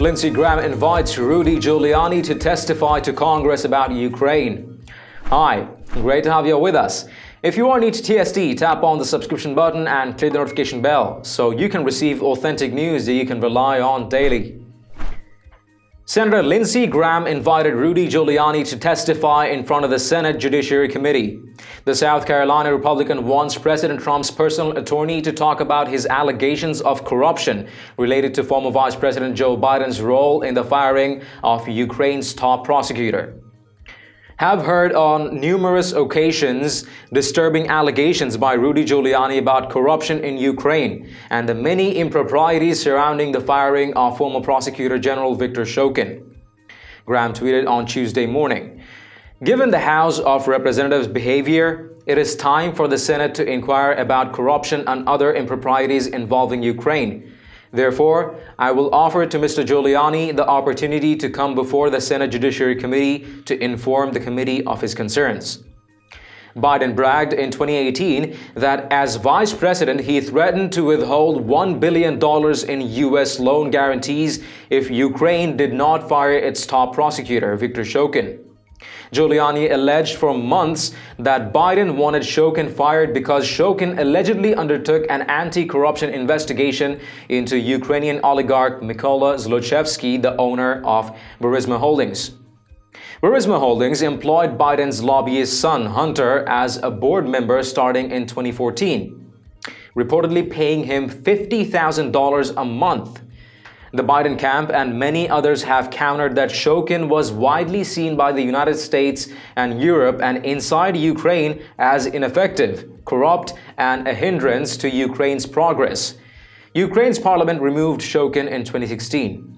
Lindsey Graham invites Rudy Giuliani to testify to Congress about Ukraine. Hi, great to have you with us. If you are new to TSD, tap on the subscription button and click the notification bell so you can receive authentic news that you can rely on daily. Senator Lindsey Graham invited Rudy Giuliani to testify in front of the Senate Judiciary Committee. The South Carolina Republican wants President Trump's personal attorney to talk about his allegations of corruption related to former Vice President Joe Biden's role in the firing of Ukraine's top prosecutor. Have heard on numerous occasions disturbing allegations by Rudy Giuliani about corruption in Ukraine and the many improprieties surrounding the firing of former Prosecutor General Victor Shokin. Graham tweeted on Tuesday morning, "Given the House of Representatives' behavior, it is time for the Senate to inquire about corruption and other improprieties involving Ukraine. Therefore, I will offer to Mr. Giuliani the opportunity to come before the Senate Judiciary Committee to inform the committee of his concerns." Biden bragged in 2018 that as vice president, he threatened to withhold $1 billion in U.S. loan guarantees if Ukraine did not fire its top prosecutor, Victor Shokin. Giuliani alleged for months that Biden wanted Shokin fired because Shokin allegedly undertook an anti-corruption investigation into Ukrainian oligarch Mykola Zlochevsky, the owner of Burisma Holdings. Burisma Holdings employed Biden's lobbyist son, Hunter, as a board member starting in 2014, reportedly paying him $50,000 a month. The Biden camp and many others have countered that Shokin was widely seen by the United States and Europe and inside Ukraine as ineffective, corrupt, and a hindrance to Ukraine's progress. Ukraine's parliament removed Shokin in 2016.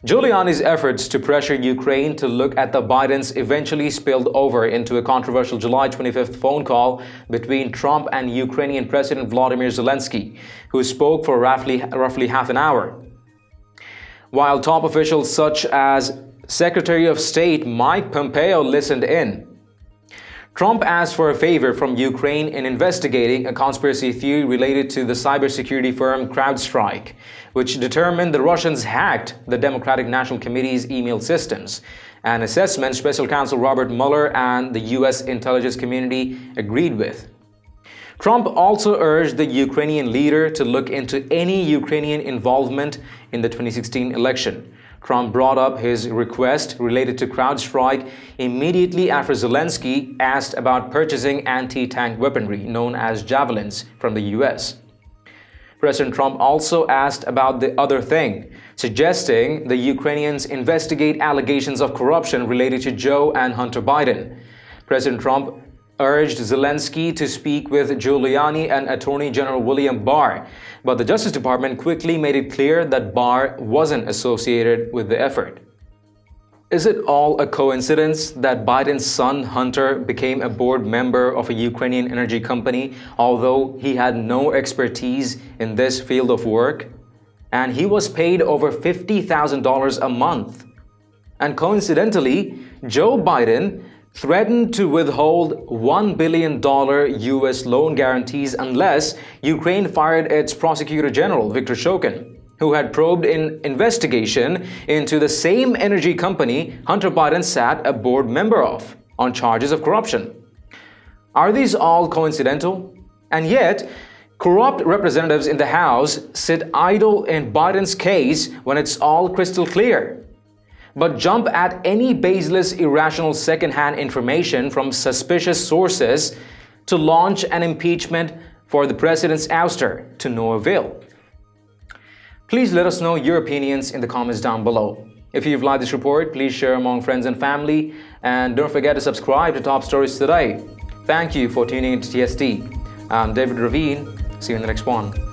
Giuliani's efforts to pressure Ukraine to look at the Bidens eventually spilled over into a controversial July 25th phone call between Trump and Ukrainian President Volodymyr Zelensky, who spoke for roughly half an hour. While top officials such as Secretary of State Mike Pompeo listened in, Trump asked for a favor from Ukraine in investigating a conspiracy theory related to the cybersecurity firm CrowdStrike, which determined the Russians hacked the Democratic National Committee's email systems, an assessment Special Counsel Robert Mueller and the U.S. intelligence community agreed with. Trump also urged the Ukrainian leader to look into any Ukrainian involvement in the 2016 election. Trump brought up his request related to CrowdStrike immediately after Zelensky asked about purchasing anti-tank weaponry known as javelins from the U.S. President Trump also asked about the other thing, suggesting the Ukrainians investigate allegations of corruption related to Joe and Hunter Biden. President Trump urged Zelensky to speak with Giuliani and Attorney General William Barr, but the Justice Department quickly made it clear that Barr wasn't associated with the effort. Is it all a coincidence that Biden's son Hunter became a board member of a Ukrainian energy company, although he had no expertise in this field of work? And he was paid over $50,000 a month. And coincidentally, Joe Biden threatened to withhold $1 billion U.S. loan guarantees unless Ukraine fired its Prosecutor General, Victor Shokin, who had probed an investigation into the same energy company Hunter Biden sat a board member of on charges of corruption. Are these all coincidental? And yet, corrupt representatives in the House sit idle in Biden's case when it's all crystal clear, but jump at any baseless, irrational second-hand information from suspicious sources to launch an impeachment for the president's ouster to no avail. Please let us know your opinions in the comments down below. If you've liked this report, please share among friends and family, and don't forget to subscribe to Top Stories Today. Thank you for tuning into TSD. I'm David Ravine. See you in the next one.